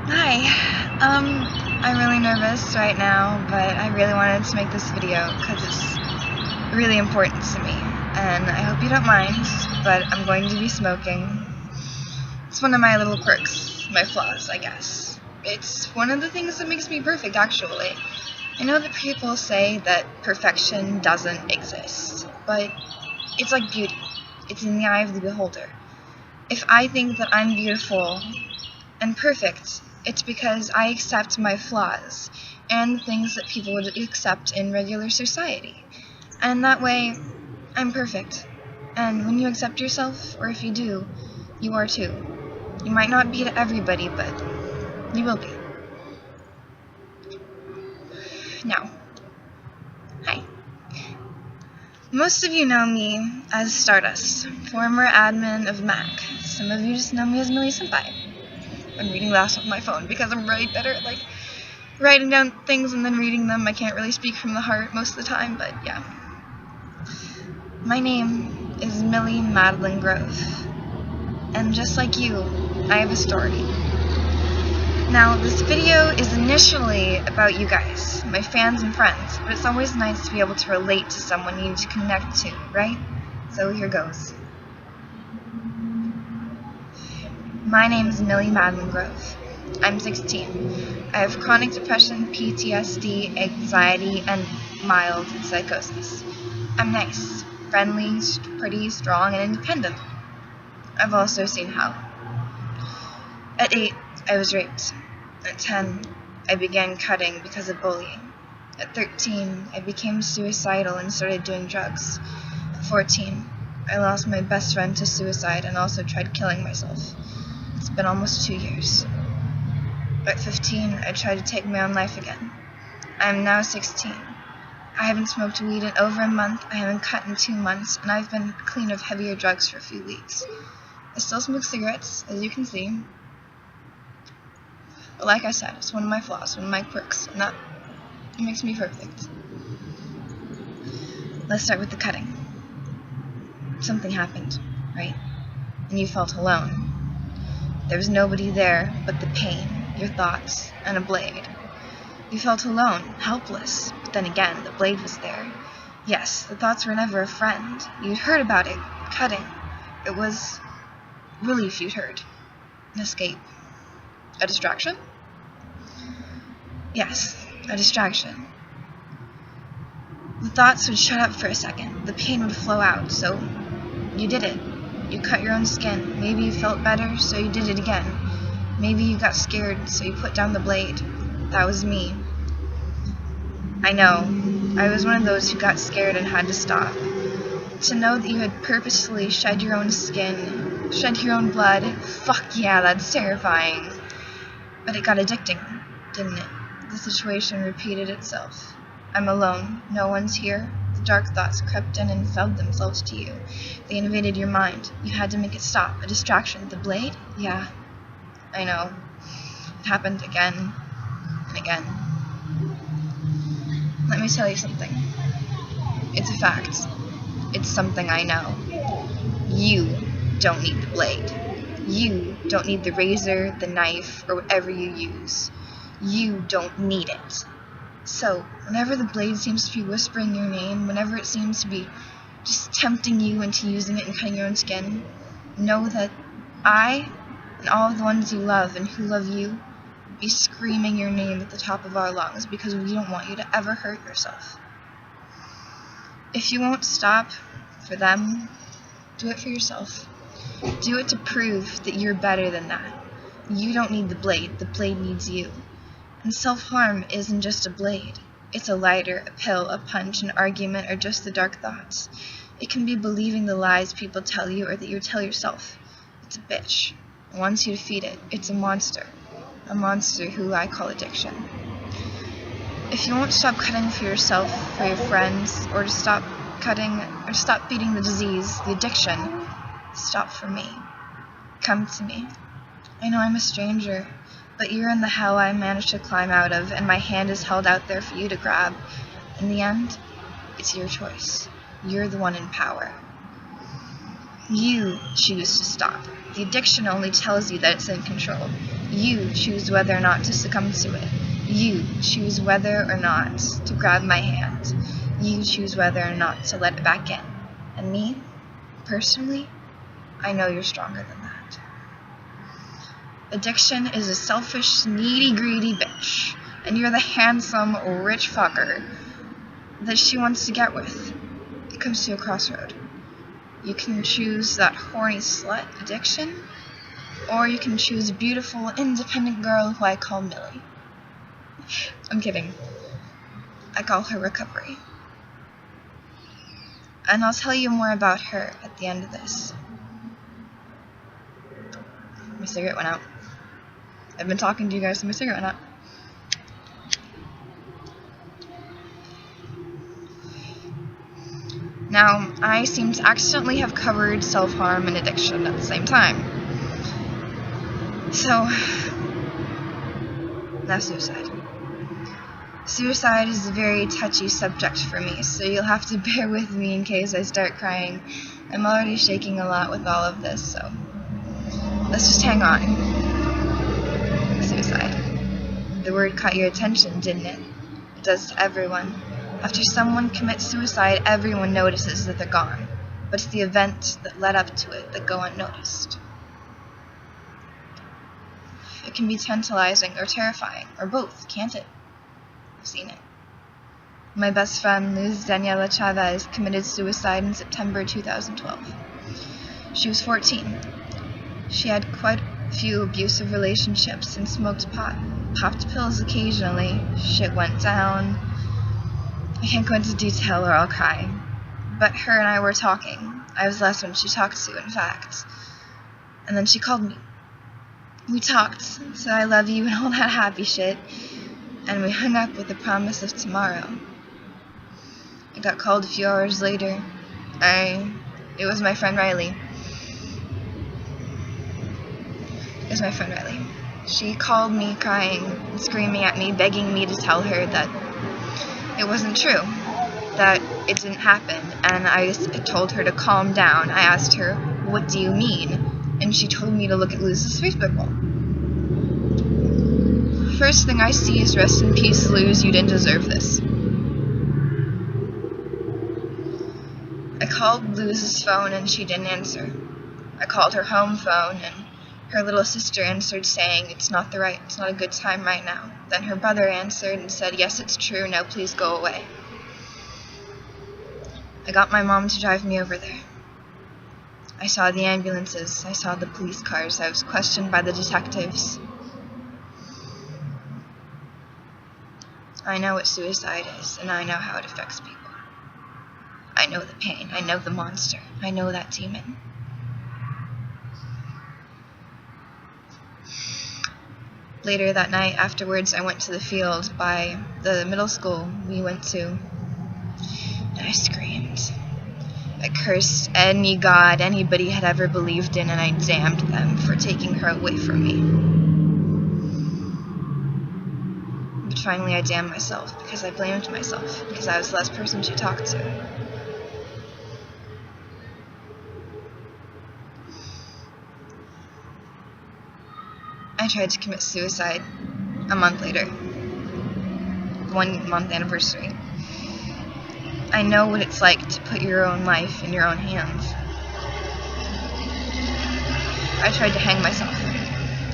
Hi. I'm really nervous right now, but I really wanted to make this video because it's really important to me. And I hope you don't mind, but I'm going to be smoking. It's one of my little quirks, my flaws, I guess. It's one of the things that makes me perfect, actually. I know that people say that perfection doesn't exist, but it's like beauty. It's in the eye of the beholder. If I think that I'm beautiful and perfect, it's because I accept my flaws and the things that people would accept in regular society. And that way, I'm perfect. And when you accept yourself, or if you do, you are too. You might not be to everybody, but you will be. Now, hi. Most of you know me as Stardust, former admin of Mac. Some of you just know me as Millie Senpai. I'm reading last on my phone because I'm really better at writing down things and then reading them. I can't really speak from the heart most of the time, but yeah. My name is Millie Madeline Grove, and just like you, I have a story. Now, this video is initially about you guys, my fans and friends, but it's always nice to be able to relate to someone you need to connect to, right? So here goes. My name is Millie Madeline Grove. I'm 16. I have chronic depression, PTSD, anxiety, and mild psychosis. I'm nice, friendly, pretty, strong, and independent. I've also seen hell. At 8, I was raped. At 10, I began cutting because of bullying. At 13, I became suicidal and started doing drugs. At 14, I lost my best friend to suicide and also tried killing myself. It's been almost 2 years. At 15, I tried to take my own life again. I am now 16. I haven't smoked weed in over a month, I haven't cut in 2 months, and I've been clean of heavier drugs for a few weeks. I still smoke cigarettes, as you can see. But like I said, it's one of my flaws, one of my quirks, and that makes me perfect. Let's start with the cutting. Something happened, right? And you felt alone. There was nobody there but the pain, your thoughts, and a blade. You felt alone, helpless, but then again, the blade was there. Yes, the thoughts were never a friend. You'd heard about it, cutting. It was relief you'd heard. An escape. A distraction? Yes, a distraction. The thoughts would shut up for a second. The pain would flow out, so you did it. You cut your own skin. Maybe you felt better, so you did it again. Maybe you got scared, so you put down the blade. That was me. I know. I was one of those who got scared and had to stop. To know that you had purposefully shed your own skin, shed your own blood, fuck yeah, that's terrifying. But it got addicting, didn't it? The situation repeated itself. I'm alone. No one's here. The dark thoughts crept in and felled themselves to you. They invaded your mind. You had to make it stop. A distraction. The blade? Yeah. I know. It happened again and again. Let me tell you something. It's a fact. It's something I know. You don't need the blade. You don't need the razor, the knife, or whatever you use. You don't need it. So, whenever the blade seems to be whispering your name, whenever it seems to be just tempting you into using it and cutting your own skin, know that I, and all of the ones you love and who love you, be screaming your name at the top of our lungs because we don't want you to ever hurt yourself. If you won't stop for them, do it for yourself. Do it to prove that you're better than that. You don't need the blade needs you. And self-harm isn't just a blade. It's a lighter, a pill, a punch, an argument, or just the dark thoughts. It can be believing the lies people tell you or that you tell yourself. It's a bitch. And once you defeat it, it's a monster. A monster who I call addiction. If you won't stop cutting for yourself, for your friends, or to stop cutting, or stop feeding the disease, the addiction, stop for me. Come to me. I know I'm a stranger, but you're in the hell I managed to climb out of, and my hand is held out there for you to grab. In the end, it's your choice. You're the one in power. You choose to stop. The addiction only tells you that it's in control. You choose whether or not to succumb to it. You choose whether or not to grab my hand. You choose whether or not to let it back in. And me, personally, I know you're stronger than that. Addiction is a selfish, needy, greedy bitch, and you're the handsome, rich fucker that she wants to get with. It comes to a crossroad. You can choose that horny slut addiction, or you can choose a beautiful, independent girl who I call Millie. I'm kidding. I call her Recovery. And I'll tell you more about her at the end of this. My cigarette went out. I've been talking to you guys, so my cigarette went out. Now, I seem to accidentally have covered self-harm and addiction at the same time. So, now suicide. Suicide is a very touchy subject for me, so you'll have to bear with me in case I start crying. I'm already shaking a lot with all of this, so let's just hang on. Suicide. The word caught your attention, didn't it? It does to everyone. After someone commits suicide, everyone notices that they're gone, but it's the events that led up to it that go unnoticed. It can be tantalizing or terrifying, or both, can't it? I've seen it. My best friend, Luz Daniela Chavez, committed suicide in September 2012. She was 14. She had quite a few abusive relationships and smoked pot, popped pills occasionally. Shit went down. I can't go into detail or I'll cry. But her and I were talking. I was the last one she talked to, in fact. And then she called me. We talked, said I love you and all that happy shit. And we hung up with the promise of tomorrow. I got called a few hours later. It was my friend Riley. She called me crying and screaming at me, begging me to tell her that it wasn't true, that it didn't happen, and I told her to calm down. I asked her, what do you mean? And she told me to look at Luz's Facebook wall. First thing I see is rest in peace, Luz, you didn't deserve this. I called Luz's phone and she didn't answer. I called her home phone and her little sister answered saying it's not a good time right now. Then her brother answered and said, yes, it's true, now please go away. I got my mom to drive me over there. I saw the ambulances, I saw the police cars, I was questioned by the detectives. I know what suicide is, and I know how it affects people. I know the pain, I know the monster, I know that demon. Later that night, afterwards, I went to the field by the middle school we went to, and I screamed. I cursed any god anybody had ever believed in, and I damned them for taking her away from me. But finally I damned myself, because I blamed myself, because I was the last person she talked to. I tried to commit suicide a month later. 1 month anniversary. I know what it's like to put your own life in your own hands. I tried to hang myself.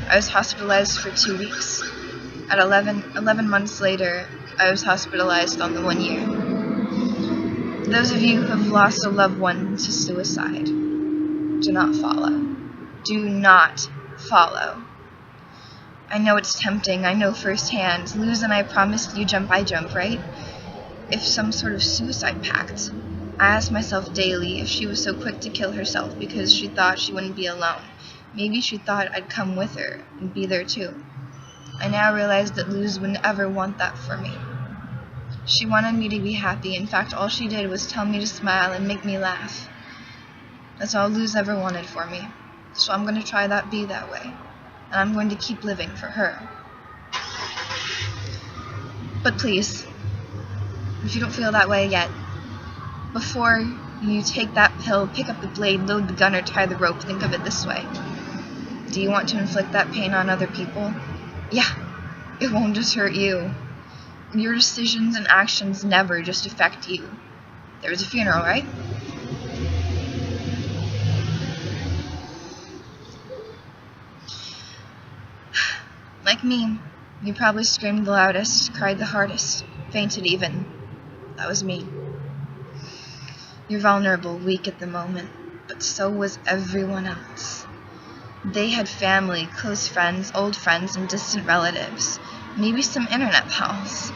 I was hospitalized for 2 weeks. At 11 months later, I was hospitalized on the 1 year. Those of you who have lost a loved one to suicide, do not follow. Do not follow. I know it's tempting, I know firsthand. Luz and I promised you jump, I jump, right? If some sort of suicide pact. I asked myself daily if she was so quick to kill herself because she thought she wouldn't be alone. Maybe she thought I'd come with her and be there too. I now realize that Luz wouldn't ever want that for me. She wanted me to be happy. In fact, all she did was tell me to smile and make me laugh. That's all Luz ever wanted for me. So I'm going to try that be that way. And I'm going to keep living for her. But please, if you don't feel that way yet, before You take that pill, pick up the blade, load the gun, or tie the rope. Think of it this way. Do you want to inflict that pain on other people? Yeah, it won't just hurt you. Your decisions and actions never just affect you. There was a funeral, right? Like me, you probably screamed the loudest, cried the hardest, fainted even. That was me. You're vulnerable, weak at the moment, but so was everyone else. They had family, close friends, old friends, and distant relatives. Maybe some internet pals.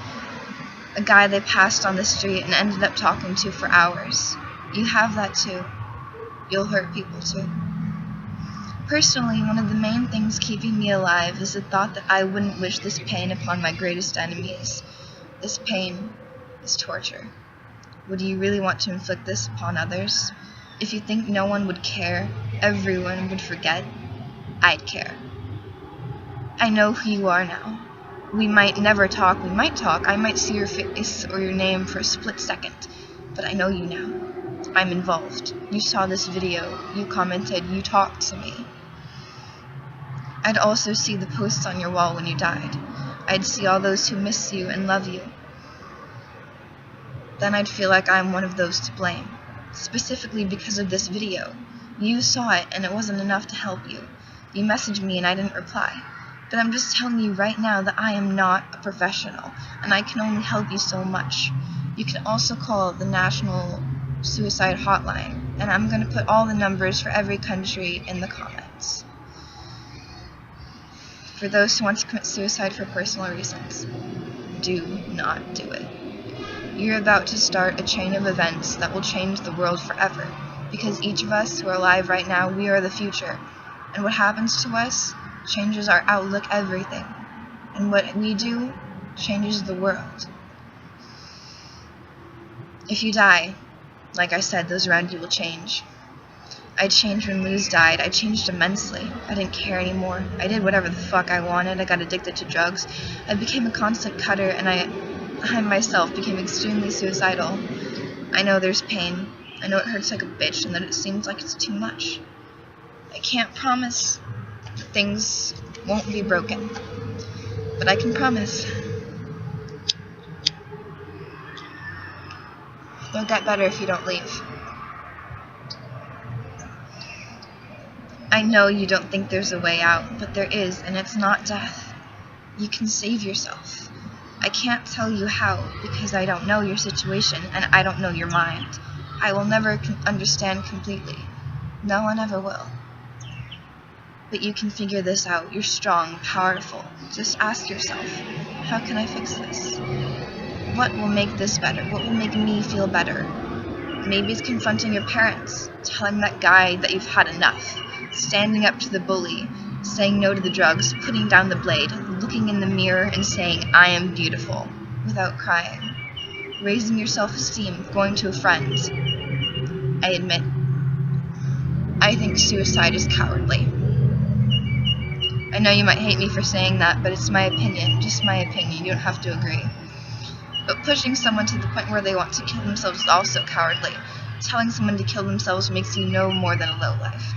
A guy they passed on the street and ended up talking to for hours. You have that too. You'll hurt people too. Personally, one of the main things keeping me alive is the thought that I wouldn't wish this pain upon my greatest enemies. This pain is torture. Would you really want to inflict this upon others? If you think no one would care, everyone would forget, I'd care. I know who you are now. We might never talk, we might talk, I might see your face or your name for a split second, but I know you now. I'm involved. You saw this video, you commented, you talked to me. I'd also see the posts on your wall when you died. I'd see all those who miss you and love you. Then I'd feel like I'm one of those to blame, specifically because of this video. You saw it and it wasn't enough to help you. You messaged me and I didn't reply. But I'm just telling you right now that I am not a professional, and I can only help you so much. You can also call the National Suicide Hotline, and I'm going to put all the numbers for every country in the comments. For those who want to commit suicide for personal reasons, do not do it. You're about to start a chain of events that will change the world forever, because each of us who are alive right now, we are the future, and what happens to us changes our outlook, everything, and what we do changes the world. If you die, like I said, those around you will change. I changed when Luz died. I changed immensely. I didn't care anymore. I did whatever the fuck I wanted. I got addicted to drugs. I became a constant cutter, and I myself became extremely suicidal. I know there's pain. I know it hurts like a bitch and that it seems like it's too much. I can't promise that things won't be broken, but I can promise they'll get better if you don't leave. I know you don't think there's a way out, but there is, and it's not death. You can save yourself. I can't tell you how, because I don't know your situation, and I don't know your mind. I will never understand completely. No one ever will. But you can figure this out. You're strong, powerful. Just ask yourself, how can I fix this? What will make this better? What will make me feel better? Maybe it's confronting your parents, telling that guy that you've had enough, standing up to the bully, saying no to the drugs, putting down the blade, looking in the mirror and saying, I am beautiful, without crying, raising your self-esteem, going to a friend. I admit, I think suicide is cowardly. I know you might hate me for saying that, but it's my opinion, just my opinion, you don't have to agree. But pushing someone to the point where they want to kill themselves is also cowardly. Telling someone to kill themselves makes you no more than a lowlife.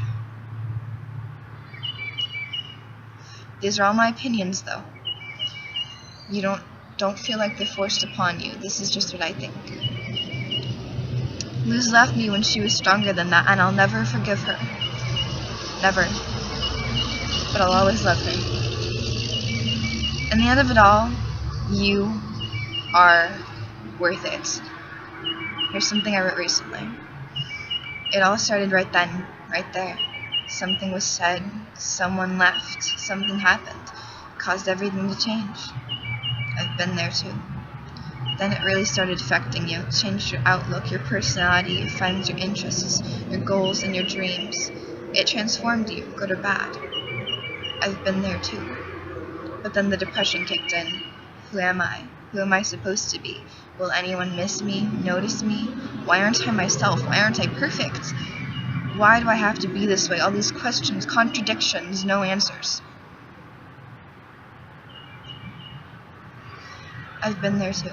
These are all my opinions, though. You don't feel like they're forced upon you. This is just what I think. Luz left me when she was stronger than that, and I'll never forgive her. Never. But I'll always love her. In the end of it all, you are worth it. Here's something I wrote recently. It all started right then, right there. Something was said, someone left, something happened, caused everything to change. I've been there too. Then it really started affecting you, changed your outlook, your personality, your friends, your interests, your goals, and your dreams. It transformed you, good or bad. I've been there too. But then the depression kicked in. Who am I? Who am I supposed to be? Will anyone miss me, notice me? Why aren't I myself? Why aren't I perfect? Why do I have to be this way? All these questions, contradictions, no answers. I've been there too.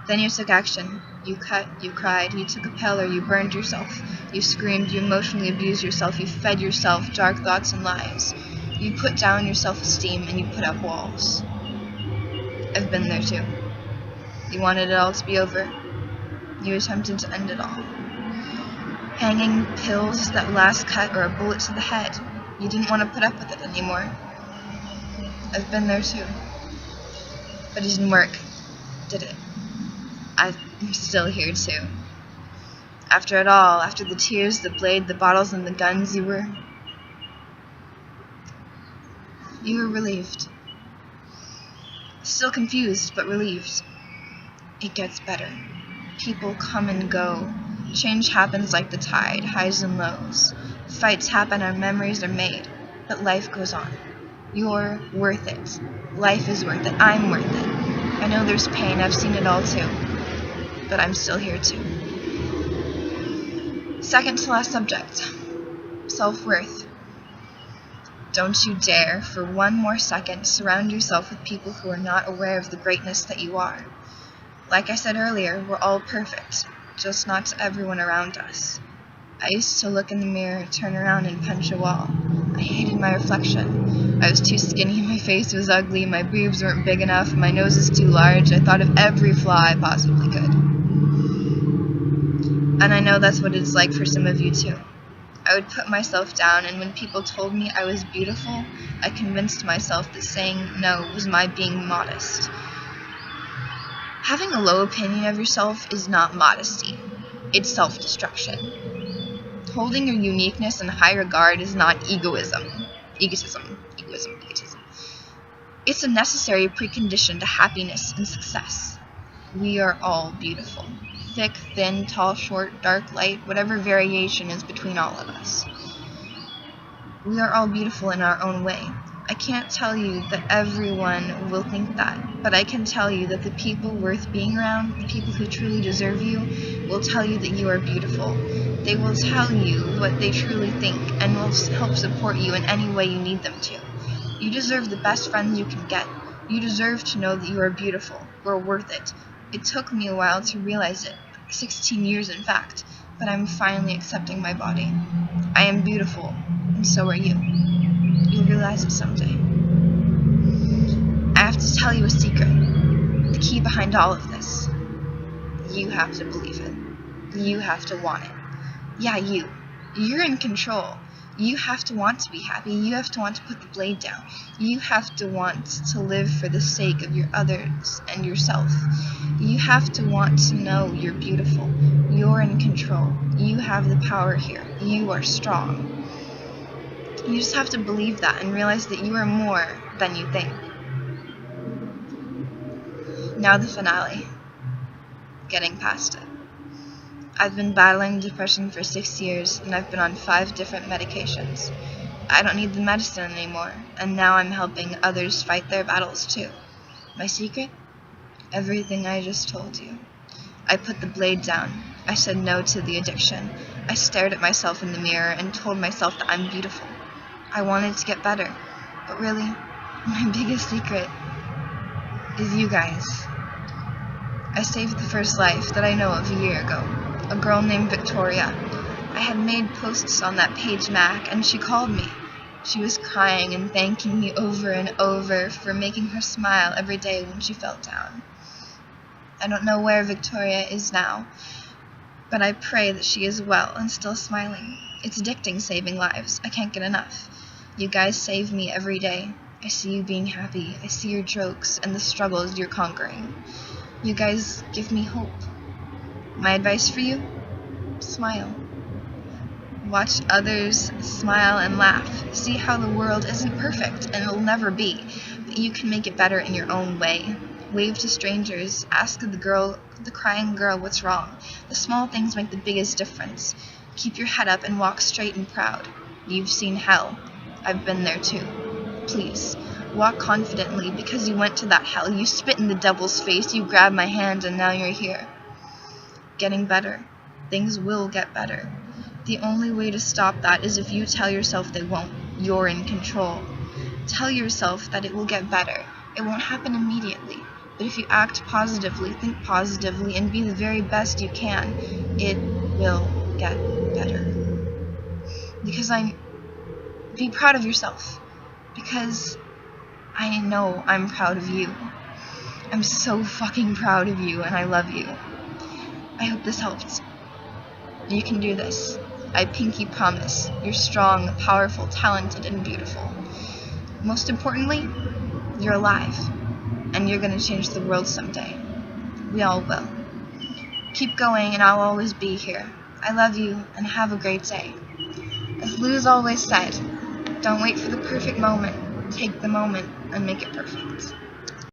Then you took action. You cut, you cried, you took a pill or you burned yourself. You screamed, you emotionally abused yourself, you fed yourself dark thoughts and lies. You put down your self-esteem and you put up walls. I've been there too. You wanted it all to be over. You attempted to end it all. Hanging, pills, that last cut, or a bullet to the head. You didn't want to put up with it anymore. I've been there too. But it didn't work, did it? I'm still here too. After it all, after the tears, the blade, the bottles, and the guns, you were relieved. Still confused, but relieved. It gets better. People come and go. Change happens like the tide, highs and lows. Fights happen, our memories are made, but life goes on. You're worth it. Life is worth it. I'm worth it. I know there's pain, I've seen it all too, but I'm still here too. Second to last subject, self-worth. Don't you dare, for one more second, surround yourself with people who are not aware of the greatness that you are. Like I said earlier, we're all perfect, just not to everyone around us. I used to look in the mirror, turn around, and punch a wall. I hated my reflection. I was too skinny, my face was ugly, my boobs weren't big enough, my nose is too large. I thought of every flaw I possibly could. And I know that's what it's like for some of you too. I would put myself down, and when people told me I was beautiful, I convinced myself that saying no was my being modest. Having a low opinion of yourself is not modesty. It's self-destruction. Holding your uniqueness in high regard is not egoism. Egotism. It's a necessary precondition to happiness and success. We are all beautiful. Thick, thin, tall, short, dark, light, whatever variation is between all of us. We are all beautiful in our own way. I can't tell you that everyone will think that, but I can tell you that the people worth being around, the people who truly deserve you, will tell you that you are beautiful. They will tell you what they truly think and will help support you in any way you need them to. You deserve the best friends you can get. You deserve to know that you are beautiful. We're worth it. It took me a while to realize it, 16 years in fact, but I'm finally accepting my body. I am beautiful, and so are you. You'll realize it someday. I have to tell you a secret. The key behind all of this. You have to believe it. You have to want it. Yeah, you. You're in control. You have to want to be happy. You have to want to put the blade down. You have to want to live for the sake of your others and yourself. You have to want to know you're beautiful. You're in control. You have the power here. You are strong. You just have to believe that and realize that you are more than you think. Now the finale. Getting past it. I've been battling depression for 6 years, and I've been on 5 different medications. I don't need the medicine anymore, and now I'm helping others fight their battles too. My secret? Everything I just told you. I put the blade down. I said no to the addiction. I stared at myself in the mirror and told myself that I'm beautiful. I wanted to get better, but really, my biggest secret is you guys. I saved the first life that I know of a year ago. A girl named Victoria. I had made posts on that page Mac, and she called me. She was crying and thanking me over and over for making her smile every day when she felt down. I don't know where Victoria is now, but I pray that she is well and still smiling. It's addicting saving lives. I can't get enough. You guys save me every day. I see you being happy. I see your jokes and the struggles you're conquering. You guys give me hope. My advice for you? Smile. Watch others smile and laugh. See how the world isn't perfect, and it'll never be, but you can make it better in your own way. Wave to strangers. Ask the crying girl what's wrong. The small things make the biggest difference. Keep your head up and walk straight and proud. You've seen hell. I've been there too. Please, walk confidently because you went to that hell. You spit in the devil's face. You grabbed my hand and now you're here. Getting better. Things will get better. The only way to stop that is if you tell yourself they won't. You're in control. Tell yourself that it will get better. It won't happen immediately, But if you act positively, think positively, and be the very best you can, it will get better. Be proud of yourself. Because I know I'm proud of you. I'm so fucking proud of you, and I love you. I hope this helped. You can do this. I pinky promise. You're strong, powerful, talented, and beautiful. Most importantly, you're alive. And you're gonna change the world someday. We all will. Keep going, and I'll always be here. I love you, and have a great day. As Luz always said, don't wait for the perfect moment. Take the moment and make it perfect.